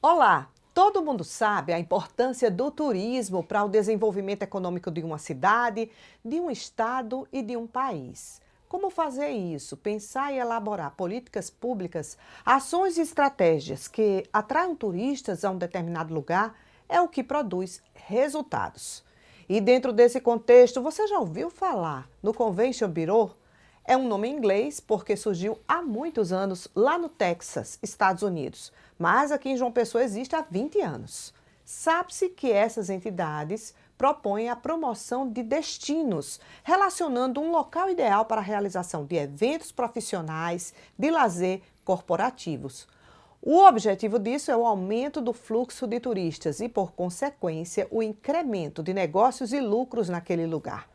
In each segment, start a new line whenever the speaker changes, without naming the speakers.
Olá! Todo mundo sabe a importância do turismo para o desenvolvimento econômico de uma cidade, de um estado e de um país. Como fazer isso? Pensar e elaborar políticas públicas, ações e estratégias que atraiam turistas a um determinado lugar é o que produz resultados. E dentro desse contexto, você já ouviu falar no Convention Bureau? É um nome em inglês porque surgiu há muitos anos lá no Texas, Estados Unidos, mas aqui em João Pessoa existe há 20 anos. Sabe-se que essas entidades propõem a promoção de destinos, relacionando um local ideal para a realização de eventos profissionais, de lazer, corporativos. O objetivo disso é o aumento do fluxo de turistas e, por consequência, o incremento de negócios e lucros naquele lugar.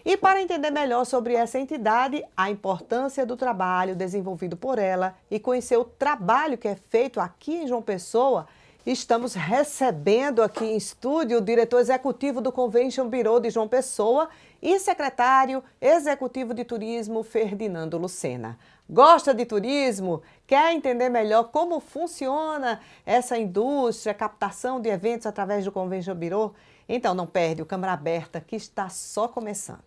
E para entender melhor sobre essa entidade, a importância do trabalho desenvolvido por ela e conhecer o trabalho que é feito aqui em João Pessoa, estamos recebendo aqui em estúdio o diretor executivo do Convention Bureau de João Pessoa e secretário executivo de turismo, Ferdinando Lucena. Gosta de turismo? Quer entender melhor como funciona essa indústria, captação de eventos através do Convention Bureau? Então não perde o Câmara Aberta que está só começando.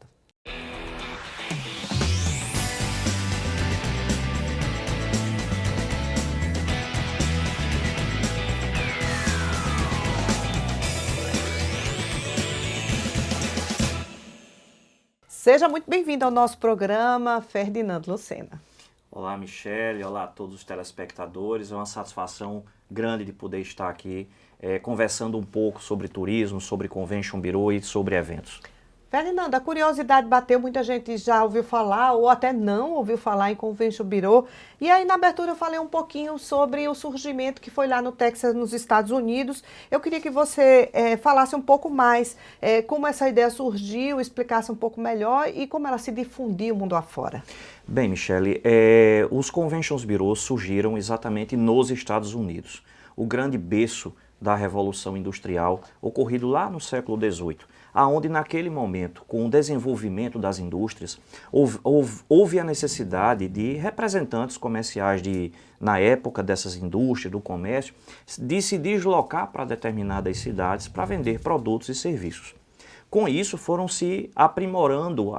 Seja muito bem-vindo ao nosso programa, Ferdinando Lucena.
Olá, Michele. Olá a todos os telespectadores. É uma satisfação grande de poder estar aqui conversando um pouco sobre turismo, sobre Convention Bureau e sobre eventos.
Ferdinando, a curiosidade bateu, muita gente já ouviu falar ou até não ouviu falar em Convention Bureau. E aí na abertura eu falei um pouquinho sobre o surgimento que foi lá no Texas, nos Estados Unidos. Eu queria que você falasse um pouco mais como essa ideia surgiu, explicasse um pouco melhor e como ela se difundiu mundo afora.
Bem, Michele, os Conventions Bureau surgiram exatamente nos Estados Unidos. O grande berço da Revolução Industrial ocorrido lá no século XVIII, aonde naquele momento, com o desenvolvimento das indústrias, houve a necessidade de representantes comerciais na época dessas indústrias, do comércio, de se deslocar para determinadas cidades para vender produtos e serviços. Com isso, foram se aprimorando,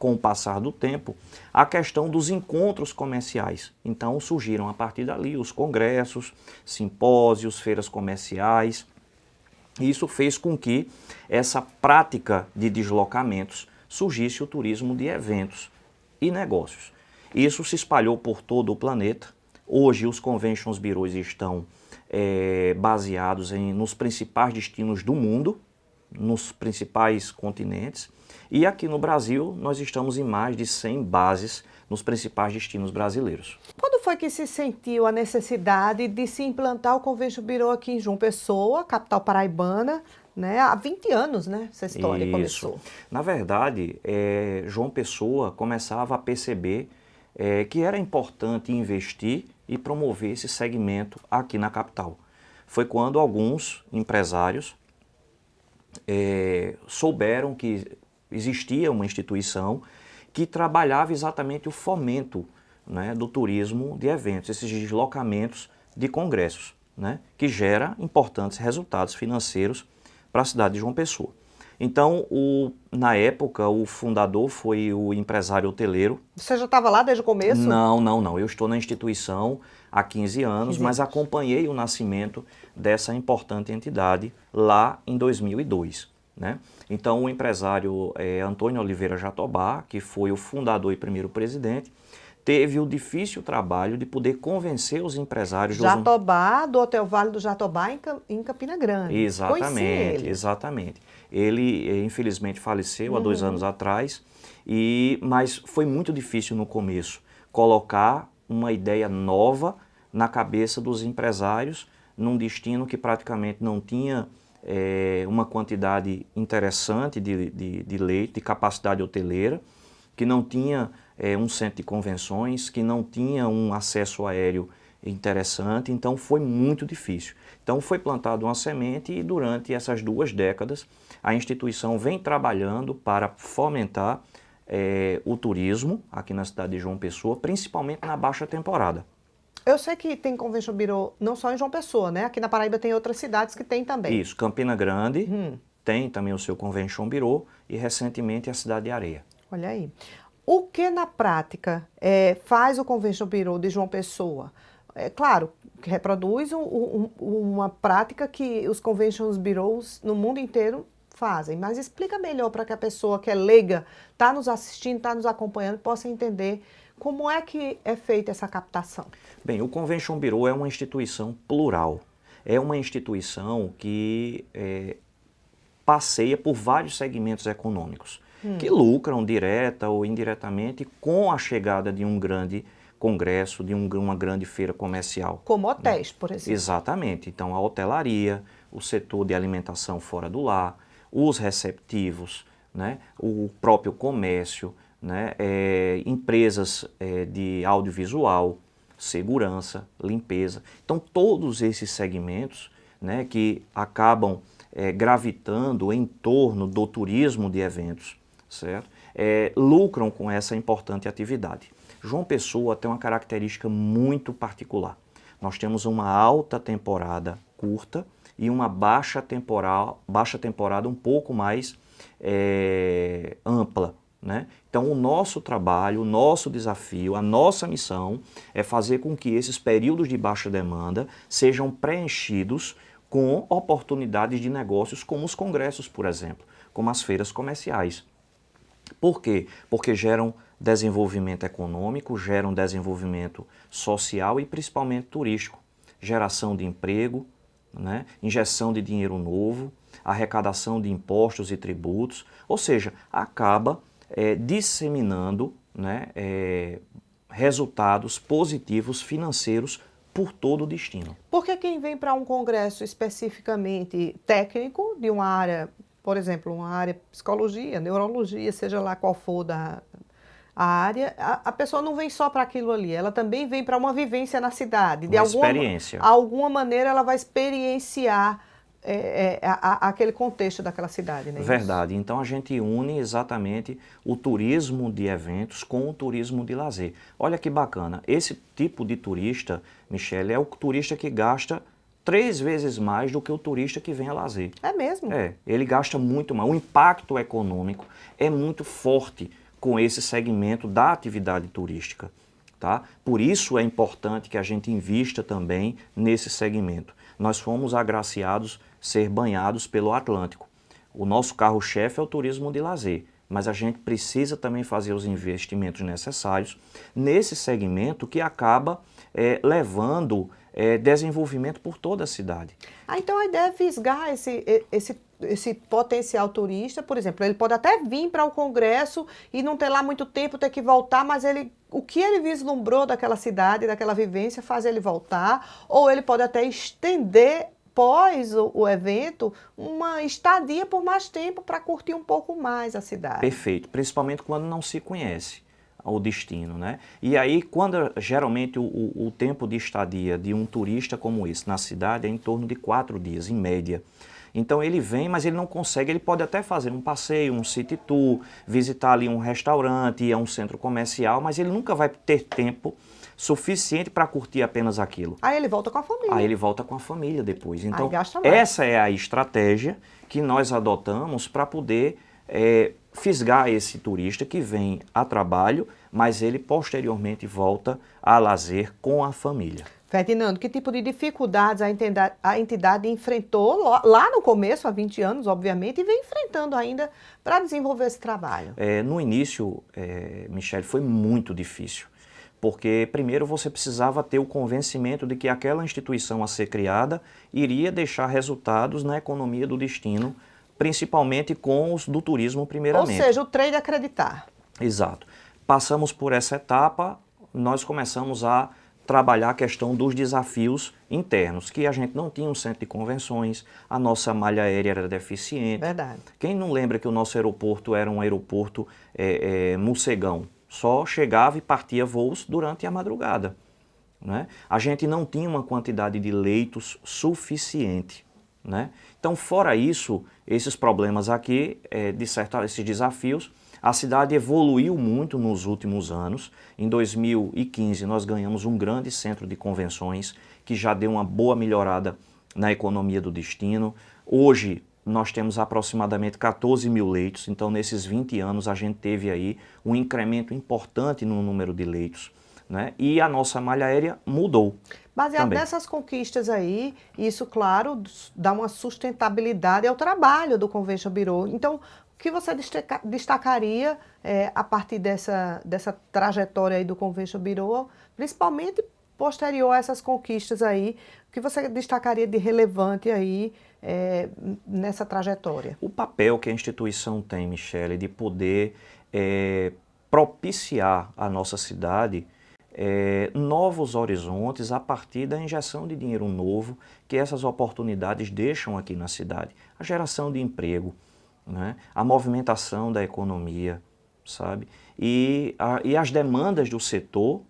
com o passar do tempo, a questão dos encontros comerciais. Então, surgiram a partir dali os congressos, simpósios, feiras comerciais. Isso fez com que essa prática de deslocamentos surgisse o turismo de eventos e negócios. Isso se espalhou por todo o planeta. Hoje, os Conventions Bureaus estão baseados nos principais destinos do mundo, nos principais continentes, e aqui no Brasil nós estamos em mais de 100 bases nos principais destinos brasileiros.
Quando foi que se sentiu a necessidade de se implantar o Convention Bureau aqui em João Pessoa, capital paraibana, né? Há 20 anos, né? Essa história começou.
Na verdade, João Pessoa começava a perceber que era importante investir e promover esse segmento aqui na capital. Foi quando alguns empresários souberam que existia uma instituição que trabalhava exatamente o fomento, né, do turismo de eventos, esses deslocamentos de congressos, né, que gera importantes resultados financeiros para a cidade de João Pessoa. Então, na época, o fundador foi o empresário hoteleiro.
Você já estava lá desde o começo?
Não. Eu estou na instituição há 15 anos, mas acompanhei o nascimento dessa importante entidade lá em 2002. Né? Então, o empresário Antônio Oliveira Jatobá, que foi o fundador e primeiro presidente, teve o difícil trabalho de poder convencer os empresários...
Jatobá, do Hotel Vale do Jatobá, em Campina Grande.
Exatamente. Ele, infelizmente, faleceu há 2 anos atrás, mas foi muito difícil no começo colocar uma ideia nova na cabeça dos empresários, num destino que praticamente não tinha uma quantidade interessante de leito, de capacidade hoteleira, que não tinha um centro de convenções, que não tinha um acesso aéreo interessante, então foi muito difícil. Então foi plantada uma semente e durante essas 2 décadas a instituição vem trabalhando para fomentar o turismo aqui na cidade de João Pessoa, principalmente na baixa temporada.
Eu sei que tem Convention Bureau não só em João Pessoa, né? Aqui na Paraíba tem outras cidades que tem também.
Isso, Campina Grande tem também o seu Convention Bureau e recentemente a Cidade de Areia.
Olha aí. O que na prática faz o Convention Bureau de João Pessoa? É claro, que reproduz uma prática que os Convention Bureaus no mundo inteiro fazem, mas explica melhor para que a pessoa que é leiga, está nos assistindo, está nos acompanhando, possa entender como é que é feita essa captação.
Bem, o Convention Bureau é uma instituição plural. É uma instituição que passeia por vários segmentos econômicos, que lucram direta ou indiretamente com a chegada de um grande congresso, de uma grande feira comercial.
Como hotéis, por exemplo.
Exatamente. Então, a hotelaria, o setor de alimentação fora do lar, os receptivos, né, o próprio comércio, né, empresas de audiovisual, segurança, limpeza. Então, todos esses segmentos, né, que acabam gravitando em torno do turismo de eventos, certo? Lucram com essa importante atividade. João Pessoa tem uma característica muito particular. Nós temos uma alta temporada curta e uma baixa temporada um pouco mais ampla, né? Então, o nosso trabalho, o nosso desafio, a nossa missão é fazer com que esses períodos de baixa demanda sejam preenchidos com oportunidades de negócios como os congressos, por exemplo, como as feiras comerciais. Por quê? Porque geram desenvolvimento econômico, geram desenvolvimento social e principalmente turístico. Geração de emprego, né? Injeção de dinheiro novo, arrecadação de impostos e tributos, ou seja, acaba disseminando, né, resultados positivos financeiros por todo o destino.
Porque quem vem para um congresso especificamente técnico de uma área, por exemplo, uma área psicologia, neurologia, seja lá qual for a área, a pessoa não vem só para aquilo ali, ela também vem para uma vivência na cidade. De alguma maneira ela vai experienciar aquele contexto daquela cidade, né?
Verdade. Então a gente une exatamente o turismo de eventos com o turismo de lazer. Olha que bacana. Esse tipo de turista, Michele, é o turista que gasta 3 vezes mais do que o turista que vem a lazer.
É mesmo?
Ele gasta muito mais. O impacto econômico é muito forte com esse segmento da atividade turística, tá? Por isso é importante que a gente invista também nesse segmento. Nós fomos agraciados ser banhados pelo Atlântico. O nosso carro-chefe é o turismo de lazer, mas a gente precisa também fazer os investimentos necessários nesse segmento que acaba levando desenvolvimento por toda a cidade.
Então a ideia é fisgar esse potencial turista, por exemplo, ele pode até vir para o congresso e não ter lá muito tempo, ter que voltar, mas o que ele vislumbrou daquela cidade, daquela vivência, faz ele voltar, ou ele pode até estender pós o evento, uma estadia por mais tempo para curtir um pouco mais a cidade.
Perfeito, principalmente quando não se conhece o destino, né? E aí, quando geralmente o tempo de estadia de um turista como esse na cidade é em torno de 4 dias, em média. Então ele vem, mas ele não consegue, ele pode até fazer um passeio, um city tour, visitar ali um restaurante, ir a um centro comercial, mas ele nunca vai ter tempo suficiente para curtir apenas aquilo.
Aí ele volta com a família.
Aí ele volta com a família depois. Então,
gasta mais.
Essa é a estratégia que nós adotamos para poder fisgar esse turista que vem a trabalho, mas ele posteriormente volta a lazer com a família.
Ferdinando, que tipo de dificuldades a entidade enfrentou lá no começo, há 20 anos, obviamente, e vem enfrentando ainda para desenvolver esse trabalho?
No início, Michele, foi muito difícil, porque primeiro você precisava ter o convencimento de que aquela instituição a ser criada iria deixar resultados na economia do destino, principalmente com os do turismo primeiramente.
Ou seja, o trem de acreditar.
Exato. Passamos por essa etapa, nós começamos a trabalhar a questão dos desafios internos, que a gente não tinha um centro de convenções, a nossa malha aérea era deficiente.
Verdade.
Quem não lembra que o nosso aeroporto era um aeroporto morcegão? Só chegava e partia voos durante a madrugada, né? A gente não tinha uma quantidade de leitos suficiente, né? Então, fora isso, esses problemas aqui, esses desafios, A cidade evoluiu muito nos últimos anos. Em 2015, nós ganhamos um grande centro de convenções, que já deu uma boa melhorada na economia do destino. Hoje, nós temos aproximadamente 14 mil leitos, então nesses 20 anos a gente teve aí um incremento importante no número de leitos, né? E a nossa malha aérea mudou.
Baseado
também.
nessas conquistas aí, isso, claro, dá uma sustentabilidade ao trabalho do Convention Bureau. Então, o que você destacaria a partir dessa trajetória aí do Convention Bureau, principalmente posterior a essas conquistas aí, o que você destacaria de relevante aí nessa trajetória?
O papel que a instituição tem, Michele, de poder propiciar à nossa cidade novos horizontes a partir da injeção de dinheiro novo que essas oportunidades deixam aqui na cidade. A geração de emprego, né? A movimentação da economia, sabe? E as demandas do setor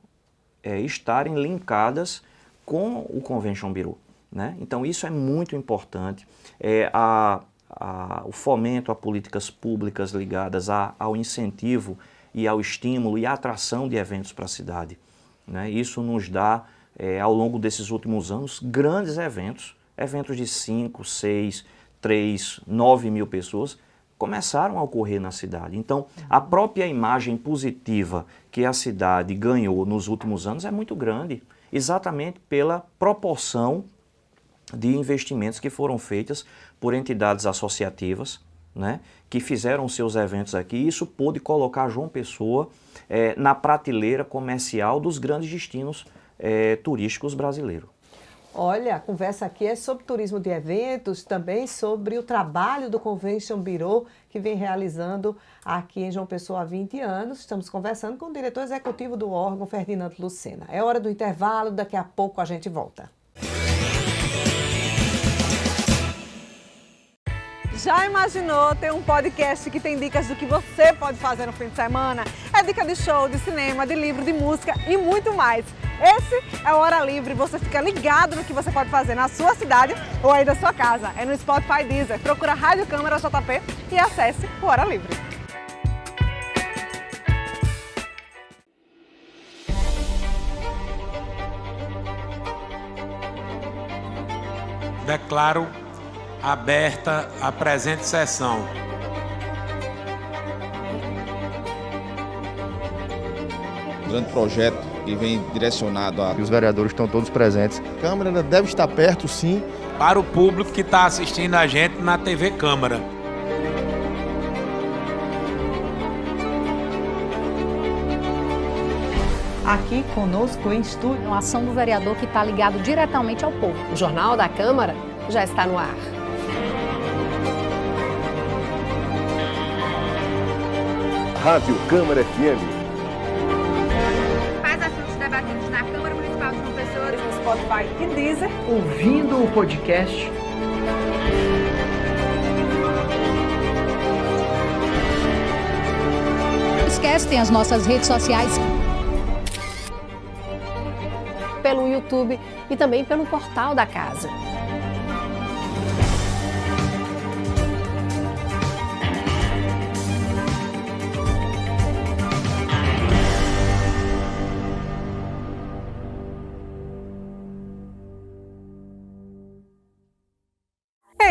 estarem linkadas com o Convention Bureau, né? Então isso é muito importante. O fomento a políticas públicas ligadas ao incentivo e ao estímulo e à atração de eventos para a cidade, né? Isso nos dá, ao longo desses últimos anos, grandes eventos de 5, 6, 3, 9 mil pessoas começaram a ocorrer na cidade. Então, a própria imagem positiva que a cidade ganhou nos últimos anos é muito grande, exatamente pela proporção de investimentos que foram feitos por entidades associativas, né, que fizeram seus eventos aqui, e isso pôde colocar João Pessoa na prateleira comercial dos grandes destinos turísticos brasileiros.
Olha, a conversa aqui é sobre turismo de eventos, também sobre o trabalho do Convention Bureau, que vem realizando aqui em João Pessoa há 20 anos. Estamos conversando com o diretor executivo do órgão, Ferdinando Lucena. É hora do intervalo, daqui a pouco a gente volta. Já imaginou ter um podcast que tem dicas do que você pode fazer no fim de semana? É dica de show, de cinema, de livro, de música e muito mais. Esse é o Hora Livre, você fica ligado no que você pode fazer na sua cidade ou aí da sua casa. É no Spotify Deezer. Procura Rádio Câmara JP e acesse o Hora Livre.
Declaro aberta a presente sessão.
Grande projeto que vem direcionado a...
Os vereadores estão todos presentes.
A Câmara ainda deve estar perto, sim.
Para o público que está assistindo a gente na TV Câmara.
Aqui conosco em estúdio.
Uma ação do vereador que está ligado diretamente ao povo.
O Jornal da Câmara já está no ar.
Rádio Câmara FM.
Faz assuntos debatidos na Câmara Municipal de João Pessoa,
No Spotify e Deezer.
Ouvindo o podcast.
Não esquece, tem as nossas redes sociais.
Pelo YouTube e também pelo portal da casa.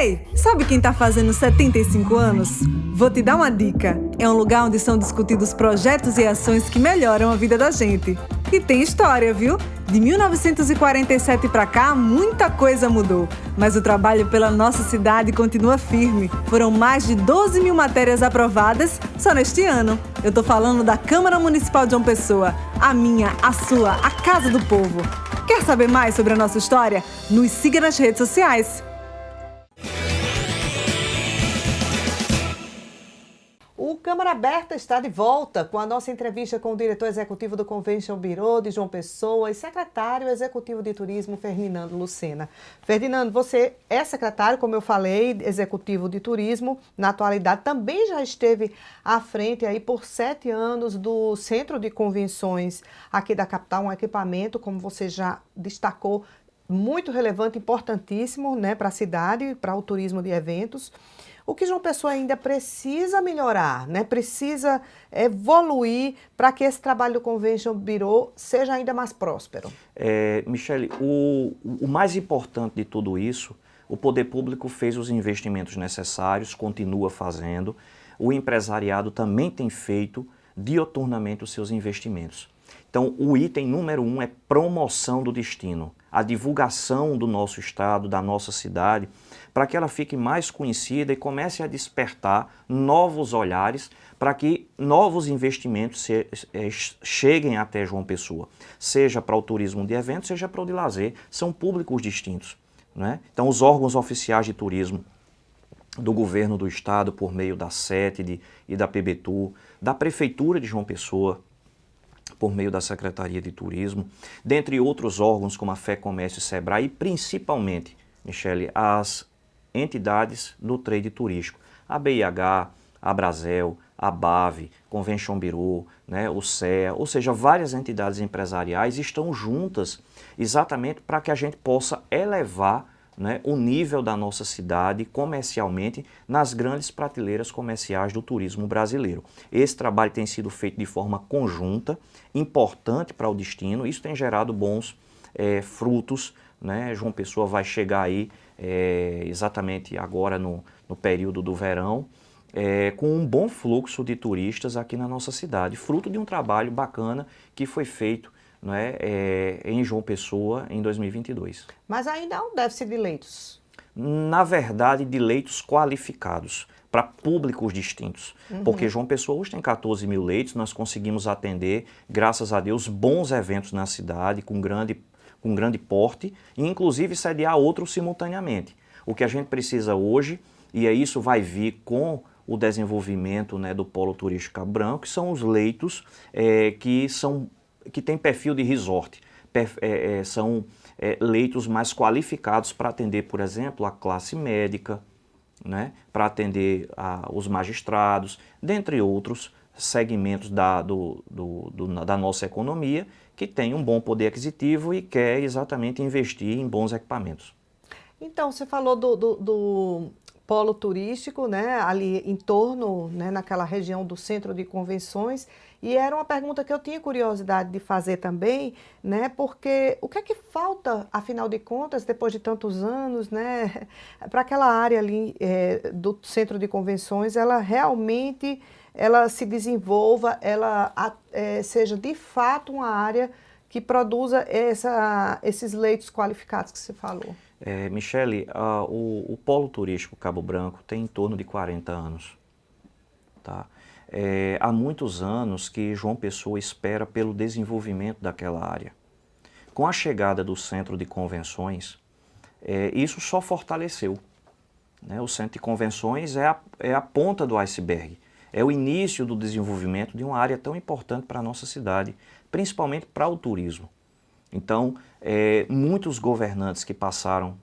Ei, sabe quem tá fazendo 75 anos? Vou te dar uma dica. É um lugar onde são discutidos projetos e ações que melhoram a vida da gente. E tem história, viu? De 1947 pra cá, muita coisa mudou. Mas o trabalho pela nossa cidade continua firme. Foram mais de 12 mil matérias aprovadas só neste ano. Eu tô falando da Câmara Municipal de João Pessoa. A minha, a sua, a casa do povo. Quer saber mais sobre a nossa história? Nos siga nas redes sociais.
O Câmara Aberta está de volta com a nossa entrevista com o diretor executivo do Convention Bureau de João Pessoa e secretário executivo de turismo, Ferdinando Lucena. Ferdinando, você é secretário, como eu falei, executivo de turismo. Na atualidade, também já esteve à frente aí por 7 anos do Centro de Convenções aqui da capital, um equipamento, como você já destacou, muito relevante, importantíssimo, né, para a cidade, para o turismo de eventos. o que João Pessoa ainda precisa melhorar, né? Precisa evoluir para que esse trabalho do Convention Bureau seja ainda mais próspero.
Michele, o mais importante de tudo isso, o poder público fez os investimentos necessários, continua fazendo, o empresariado também tem feito dioturnamente os seus investimentos. Então, o item número 1 é promoção do destino, a divulgação do nosso estado, da nossa cidade, para que ela fique mais conhecida e comece a despertar novos olhares para que novos investimentos cheguem até João Pessoa, seja para o turismo de eventos, seja para o de lazer, são públicos distintos, né? Então, os órgãos oficiais de turismo do governo do estado, por meio da CETID e da PBTU, da Prefeitura de João Pessoa, por meio da Secretaria de Turismo, dentre outros órgãos como a Fé Comércio e Sebrae, e principalmente, Michele, as entidades do trade turístico, a BIH, a Brasel, a BAV, Convention Bureau, né, o CEA, ou seja, várias entidades empresariais estão juntas exatamente para que a gente possa elevar, né, o nível da nossa cidade comercialmente nas grandes prateleiras comerciais do turismo brasileiro. Esse trabalho tem sido feito de forma conjunta, importante para o destino, isso tem gerado bons frutos, né? João Pessoa vai chegar aí exatamente agora no período do verão, com um bom fluxo de turistas aqui na nossa cidade, fruto de um trabalho bacana que foi feito, não é, em João Pessoa em 2022.
Mas ainda há um déficit de leitos.
Na verdade, de leitos qualificados, para públicos distintos. Porque João Pessoa hoje tem 14 mil leitos, nós conseguimos atender, graças a Deus, bons eventos na cidade, com grande porte, e inclusive sediar outros simultaneamente. O que a gente precisa hoje, e isso vai vir com o desenvolvimento, né, do Polo Turístico Cabo Branco, que são os leitos que têm perfil de resort. São leitos mais qualificados para atender, por exemplo, a classe médica, né, para atender os magistrados, dentre outros segmentos da nossa economia, que tem um bom poder aquisitivo e quer exatamente investir em bons equipamentos.
Então, você falou do polo turístico, né, ali em torno, né, naquela região do centro de convenções, e era uma pergunta que eu tinha curiosidade de fazer também, né, porque o que é que falta, afinal de contas, depois de tantos anos, né, para aquela área ali do centro de convenções, ela realmente se desenvolva, ela seja de fato uma área que produza esses leitos qualificados que você falou.
Michele, o Polo Turístico Cabo Branco tem em torno de 40 anos. Tá? Há muitos anos que João Pessoa espera pelo desenvolvimento daquela área. Com a chegada do centro de convenções, isso só fortaleceu, né? O centro de convenções é a ponta do iceberg, é o início do desenvolvimento de uma área tão importante para a nossa cidade, principalmente para o turismo. Então, muitos governantes que passaram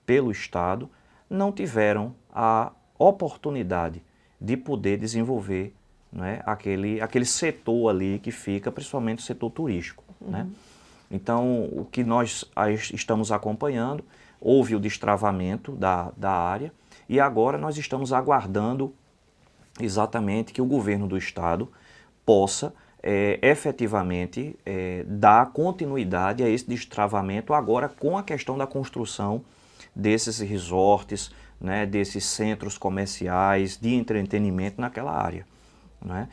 pelo Estado não tiveram a oportunidade de poder desenvolver, né, aquele setor ali que fica, principalmente o setor turístico. Né? Então, o que nós estamos acompanhando, houve o destravamento da área e agora nós estamos aguardando exatamente que o governo do Estado possa efetivamente dar continuidade a esse destravamento agora com a questão da construção desses resorts, né, desses centros comerciais de entretenimento naquela área. Né?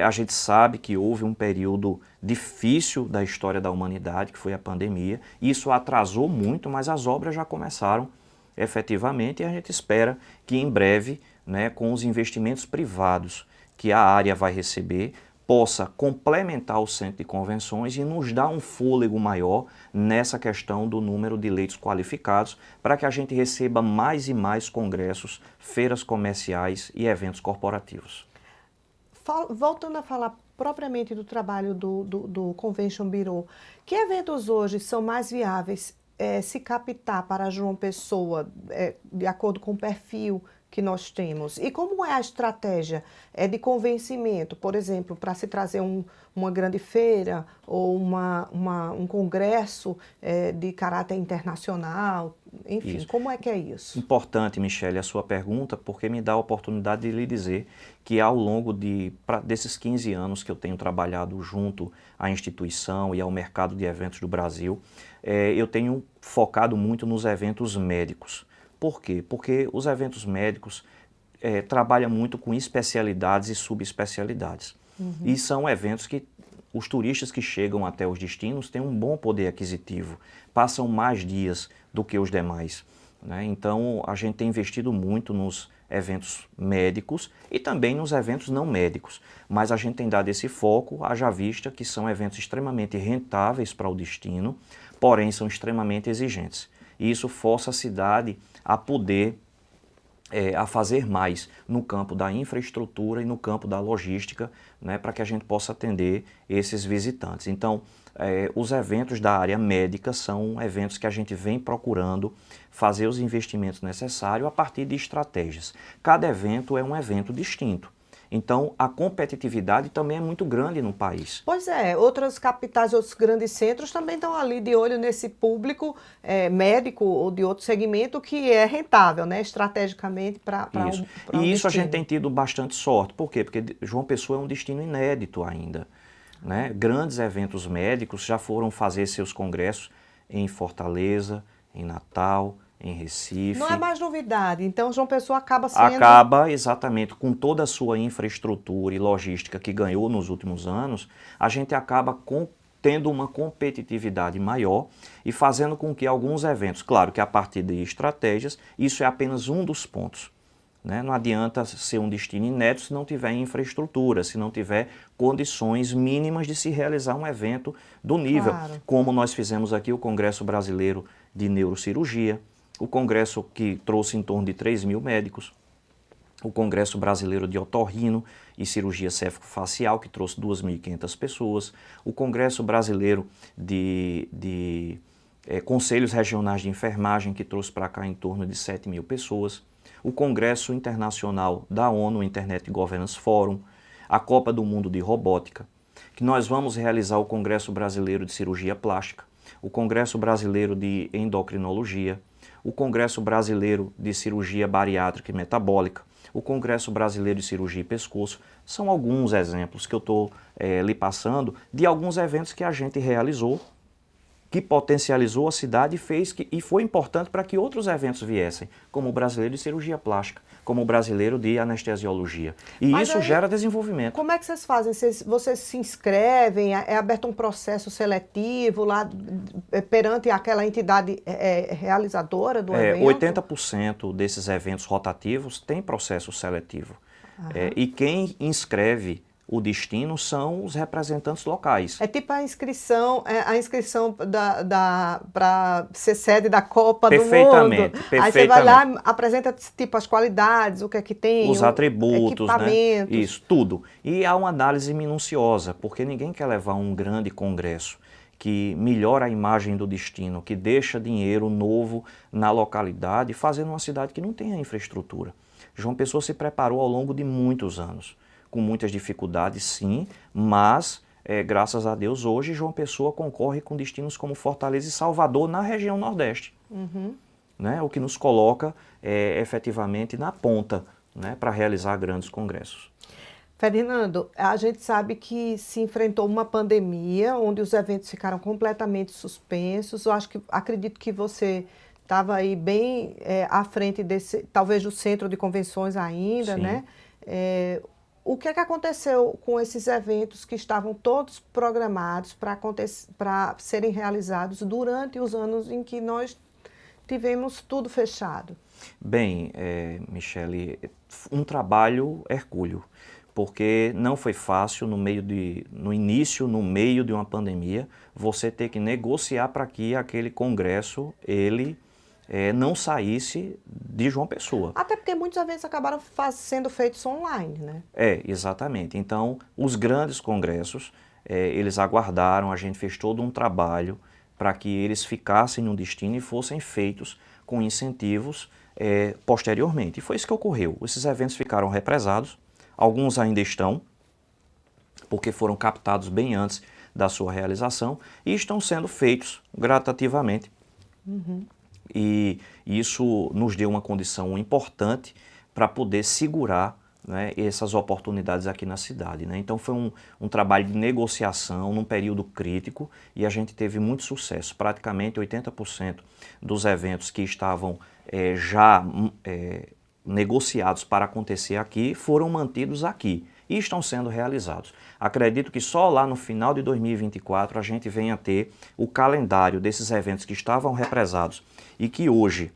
A gente sabe que houve um período difícil da história da humanidade, que foi a pandemia. Isso atrasou muito, mas as obras já começaram efetivamente e a gente espera que em breve, né, com os investimentos privados que a área vai receber, possa complementar o centro de convenções e nos dar um fôlego maior nessa questão do número de leitos qualificados para que a gente receba mais e mais congressos, feiras comerciais e eventos corporativos.
Voltando a falar propriamente do trabalho do Convention Bureau, que eventos hoje são mais viáveis se captar para João Pessoa, de acordo com o perfil que nós temos? E como é a estratégia de convencimento, por exemplo, para se trazer uma grande feira ou um congresso de caráter internacional, enfim,
Isso.
como é que é isso?
Importante, Michele, a sua pergunta, porque me dá a oportunidade de lhe dizer que ao longo desses 15 anos que eu tenho trabalhado junto à instituição e ao mercado de eventos do Brasil, eu tenho focado muito nos eventos médicos. Por quê? Porque os eventos médicos trabalham muito com especialidades e subespecialidades. E são eventos que os turistas que chegam até os destinos têm um bom poder aquisitivo, passam mais dias do que os demais, né? Então, a gente tem investido muito nos eventos médicos e também nos eventos não médicos, mas a gente tem dado esse foco, haja vista que são eventos extremamente rentáveis para o destino, porém são extremamente exigentes. E isso força a cidade a poder a fazer mais no campo da infraestrutura e no campo da logística, né, para que a gente possa atender esses visitantes. Então, os eventos da área médica são eventos que a gente vem procurando fazer os investimentos necessários a partir de estratégias. Cada evento é um evento distinto. Então, a competitividade também é muito grande no país.
Pois é, outras capitais, outros grandes centros também estão ali de olho nesse público médico ou de outro segmento que é rentável, né, estrategicamente para
isso.
um
E isso a
destino.
gente tem tido bastante sorte. Por quê? Porque João Pessoa é um destino inédito ainda, né? Grandes eventos médicos já foram fazer seus congressos em Fortaleza, em Natal, em Recife.
Não é mais novidade, então João Pessoa acaba sendo...
Acaba, exatamente, com toda a sua infraestrutura e logística que ganhou nos últimos anos, a gente acaba tendo uma competitividade maior e fazendo com que alguns eventos, claro que a partir de estratégias, isso é apenas um dos pontos, né? Não adianta ser um destino inédito se não tiver infraestrutura, se não tiver condições mínimas de se realizar um evento do nível,
Claro.
como nós fizemos aqui o Congresso Brasileiro de Neurocirurgia, o congresso que trouxe em torno de 3.000 médicos, o Congresso Brasileiro de Otorrino e Cirurgia Céfico-Facial, que trouxe 2.500 pessoas, o Congresso Brasileiro de Conselhos Regionais de Enfermagem, que trouxe para cá em torno de 7.000 pessoas, o Congresso Internacional da ONU, Internet Governance Forum, a Copa do Mundo de Robótica, que nós vamos realizar o Congresso Brasileiro de Cirurgia Plástica, o Congresso Brasileiro de Endocrinologia, o Congresso Brasileiro de Cirurgia Bariátrica e Metabólica, o Congresso Brasileiro de Cirurgia e Pescoço. São alguns exemplos que eu estou lhe passando de alguns eventos que a gente realizou, que potencializou a cidade e foi importante para que outros eventos viessem, como o Brasileiro de Cirurgia Plástica, como o Brasileiro de Anestesiologia. E
Mas
isso
aí,
gera desenvolvimento.
Como é que vocês fazem? Vocês se inscrevem? É aberto um processo seletivo lá perante aquela entidade realizadora do evento?
80% desses eventos rotativos tem processo seletivo. E quem inscreve o destino são os representantes locais.
É tipo a inscrição para ser sede da Copa do Mundo.
Perfeitamente.
Aí você vai lá, apresenta tipo as qualidades, o que é que tem,
os atributos,
equipamentos.
Né? Isso, tudo. E há uma análise minuciosa, porque ninguém quer levar um grande congresso que melhora a imagem do destino, que deixa dinheiro novo na localidade, fazendo uma cidade que não tem a infraestrutura. João Pessoa se preparou ao longo de muitos anos, com muitas dificuldades, sim, mas, graças a Deus, hoje João Pessoa concorre com destinos como Fortaleza e Salvador na região Nordeste, né? O que nos coloca efetivamente na ponta, né, para realizar grandes congressos.
Ferdinando, a gente sabe que se enfrentou uma pandemia, onde os eventos ficaram completamente suspensos. Acredito que você estava aí bem à frente talvez do centro de convenções ainda,
Sim.
né? O que é que aconteceu com esses eventos que estavam todos programados para serem realizados durante os anos em que nós tivemos tudo fechado?
Bem, Michele, um trabalho hercúleo, porque não foi fácil no meio de uma pandemia, você ter que negociar para que aquele congresso, não saísse de João Pessoa.
Até porque muitos eventos acabaram sendo feitos online, né?
Exatamente. Então, os grandes congressos, eles aguardaram, a gente fez todo um trabalho para que eles ficassem no destino e fossem feitos com incentivos posteriormente. E foi isso que ocorreu. Esses eventos ficaram represados, alguns ainda estão, porque foram captados bem antes da sua realização, e estão sendo feitos gradativamente. E isso nos deu uma condição importante para poder segurar, né, essas oportunidades aqui na cidade, né? Então foi um trabalho de negociação num período crítico e a gente teve muito sucesso. Praticamente 80% dos eventos que estavam já negociados para acontecer aqui foram mantidos aqui e estão sendo realizados. Acredito que só lá no final de 2024 a gente venha ter o calendário desses eventos que estavam represados e que hoje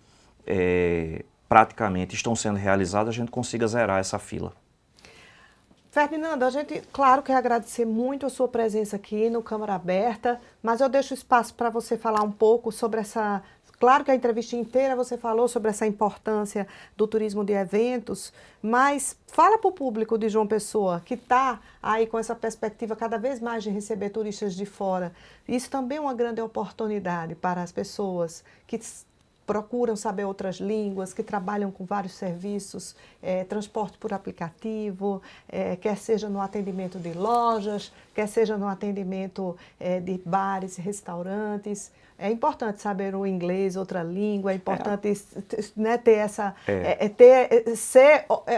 praticamente estão sendo realizados, a gente consiga zerar essa fila.
Ferdinando, a gente, claro, quer agradecer muito a sua presença aqui no Câmara Aberta, mas eu deixo espaço para você falar um pouco sobre essa... Claro que a entrevista inteira você falou sobre essa importância do turismo de eventos, mas fala para o público de João Pessoa, que está aí com essa perspectiva cada vez mais de receber turistas de fora. Isso também é uma grande oportunidade para as pessoas que procuram saber outras línguas, que trabalham com vários serviços, transporte por aplicativo, quer seja no atendimento de lojas, quer seja no atendimento de bares, restaurantes. É importante saber o inglês, outra língua, é importante né, ter essa,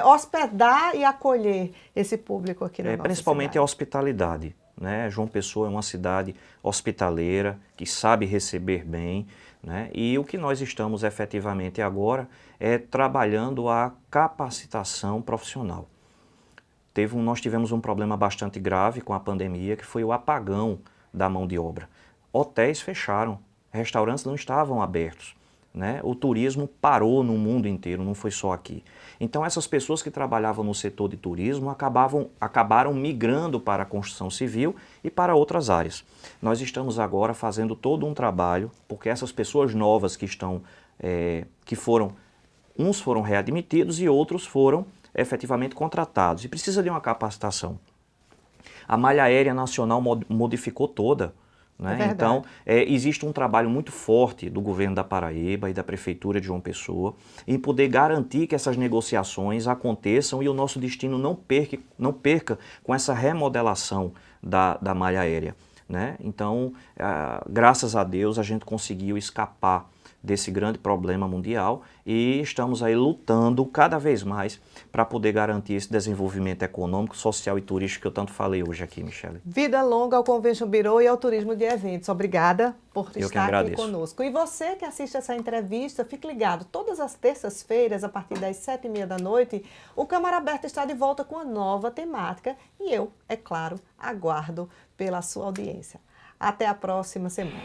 hospedar e acolher esse público aqui na nossa
principalmente
cidade.
a hospitalidade, né? João Pessoa é uma cidade hospitaleira, que sabe receber bem, né? E o que nós estamos efetivamente agora é trabalhando a capacitação profissional. Nós tivemos um problema bastante grave com a pandemia, que foi o apagão da mão de obra. Hotéis fecharam, restaurantes não estavam abertos, né? O turismo parou no mundo inteiro, não foi só aqui. Então essas pessoas que trabalhavam no setor de turismo acabaram migrando para a construção civil e para outras áreas. Nós estamos agora fazendo todo um trabalho, porque essas pessoas novas que estão, uns foram readmitidos e outros foram efetivamente contratados, e precisa de uma capacitação. A malha aérea nacional modificou toda, né? Então, existe um trabalho muito forte do governo da Paraíba e da Prefeitura de João Pessoa em poder garantir que essas negociações aconteçam e o nosso destino não perca com essa remodelação da malha aérea, né? Então, graças a Deus, a gente conseguiu escapar desse grande problema mundial e estamos aí lutando cada vez mais para poder garantir esse desenvolvimento econômico, social e turístico que eu tanto falei hoje aqui, Michele.
Vida longa ao Convention Bureau e ao turismo de eventos. Obrigada por estar aqui conosco. E você que assiste essa entrevista, fique ligado. Todas as terças-feiras, a partir das 7h30 da noite, o Câmara Aberta está de volta com uma nova temática e eu, é claro, aguardo pela sua audiência. Até a próxima semana.